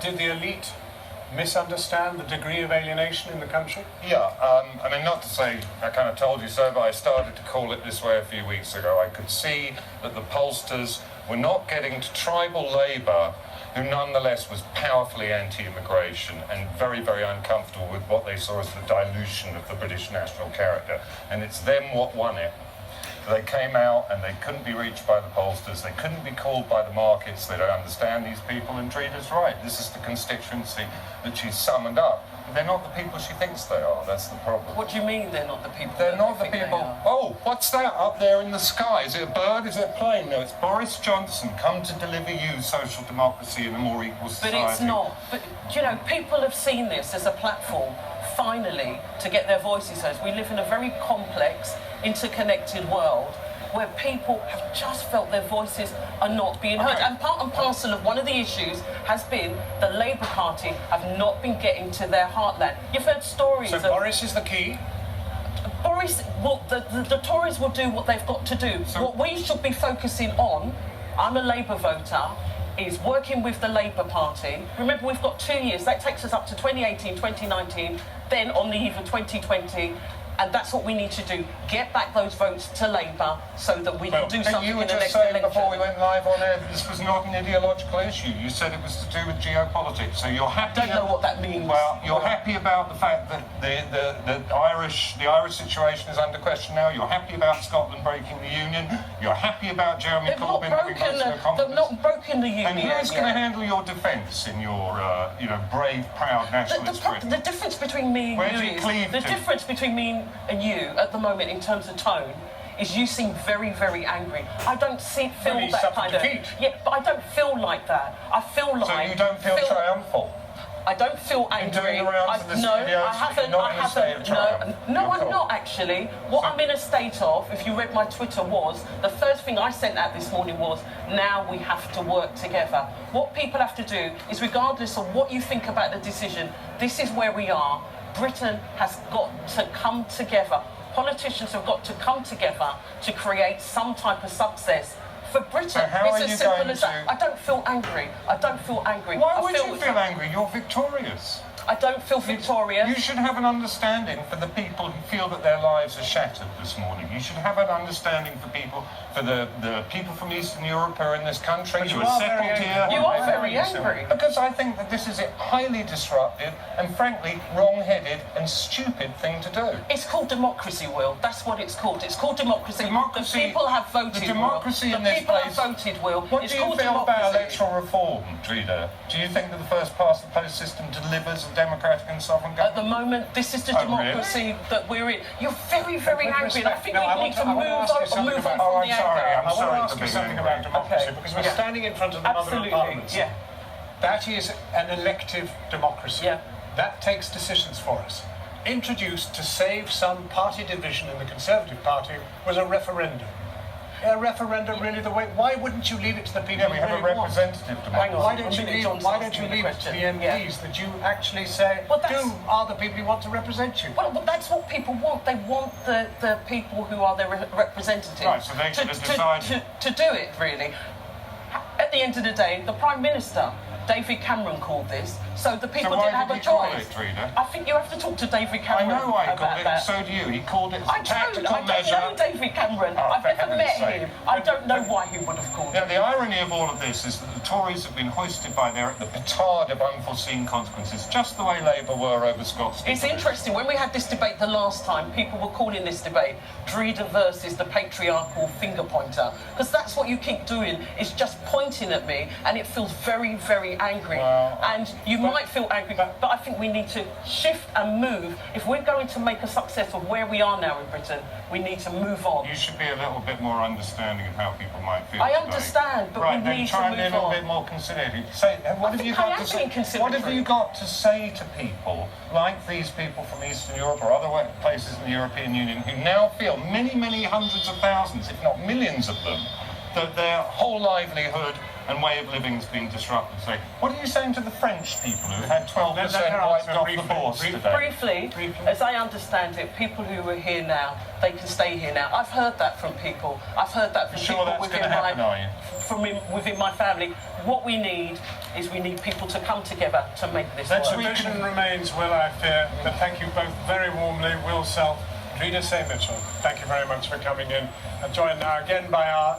Did the elite misunderstand the degree of alienation in the country? Yeah, I mean, not to say I kind of told you so, but I started to call it this way a few weeks ago. I could see that the pollsters were not getting to tribal Labour, who nonetheless was powerfully anti-immigration and very, very uncomfortable with what they saw as the dilution of the British national character. And it's them what won it. They came out and they couldn't be reached by the pollsters. They couldn't be called by the markets. They don't understand these people. And Dreda's right. This is the constituency that she's summoned up. They're not the people she thinks they are. That's the problem. What do you mean they're not the people? They're not the people. Oh, what's that up there in the sky? Is it a bird? Is it a plane? No, it's Boris Johnson come to deliver you social democracy in a more equal society. But it's not. But, you know, people have seen this as a platform, finally, to get their voices heard. We live in a very complex, interconnected world where people have just felt their voices are not being heard. And part and parcel of one of the issues has been the Labour Party have not been getting to their heartland. You've heard stories So of... Boris is the key? Boris, well, the Tories will do what they've got to do. So what we should be focusing on, I'm a Labour voter, is working with the Labour Party. Remember, we've got 2 years. That takes us up to 2018, 2019, then on the eve of 2020. And that's what we need to do. Get back those votes to Labour so that we can do something in the next election. You were just saying before we went live on air that this was not an ideological issue. You said it was to do with geopolitics. So you're happy... I don't know what that means. Well, you're happy about the fact that the Irish situation is under question now. You're happy about Scotland breaking the union. You're happy about Jeremy Corbyn having votes no confidence. They've not broken the union. And who's going to handle your defence in your, brave, proud nationalist Britain? The difference between me and you is... The difference between me and you at the moment in terms of tone is you seem very, very angry. I don't feel that kind of... Yeah, but I don't feel like that. I feel like... So you don't feel triumphal? I don't feel angry. Doing the rounds of the studios, I haven't. not in a state of triumph. No, I'm not actually. What I'm in a state of, if you read my Twitter, was the first thing I sent out this morning was, now we have to work together. What people have to do is, regardless of what you think about the decision, this is where we are. Britain has got to come together. Politicians have got to come together to create some type of success for Britain. So how it's as simple as that. I don't feel angry. I don't feel angry. Why would you feel angry? You're victorious. I don't feel victorious. You should have an understanding for the people who feel that their lives are shattered this morning. You should have an understanding for the people from Eastern Europe who are in this country, who are settled here. You are very angry. Because I think that this is a highly disruptive and frankly wrong-headed and stupid thing to do. It's called democracy, Will. That's what it's called. It's called democracy. The people have voted, the democracy Will. In this people place, have voted, Will. What do you feel about electoral reform, Dreda? Do you think that the first past the post system delivers a democratic and sovereign government? At the moment, this is the democracy that we're in. You're very, very angry. And I think we need to move on from the anger. I'm sorry. I want to ask you something about democracy, because we're standing in front of the Mother of Parliaments. Yeah. That is an elective democracy. Yeah. That takes decisions for us. Introduced to save some party division in the Conservative Party was a referendum. A referendum really the way? Why wouldn't you leave it to the people? Yeah, we have a representative democracy. Why don't you leave it to the MPs that you actually say, are the people who want to represent you? Well, that's what people want. They want the people who are their representatives. Right, so they should have decided. To do it, really. At the end of the day, the Prime Minister, David Cameron, called this, so the people didn't have a choice. I think you have to talk to David Cameron. I know why he called it, that. and so do you. He called it a tactical measure. I don't know David Cameron. I've never met him. I don't know why he would have called it. The irony of all of this is that the Tories have been hoisted by the petard of unforeseen consequences, just the way Labour were over Scots. It's interesting. When we had this debate the last time, people were calling this debate Dreda versus the patriarchal finger pointer, because that's what you keep doing, is just pointing at me, and it feels very, very angry. And you might feel angry, but I think we need to shift and move. If we're going to make a success of where we are now in Britain, we need to move on. You should be a little bit more understanding of how people might feel. I understand, but we need to move on. Try and be a little bit more conciliatory. What have you got to say to people like these people from Eastern Europe or other places in the European Union who now feel, many, many hundreds of thousands, if not millions of them, that their whole livelihood and way of living has been disrupted? So, what are you saying to the French people who had 12% wiped off the boards today? Briefly, as I understand it, people who are here now, they can stay here now. I've heard that from people. I've heard that from people within from within my family. What we need is we need people to come together to make this That work. division remains, Will, I fear. But thank you both very warmly, Will Self, Dreda Mitchell. Thank you very much for coming in. And joined now again by our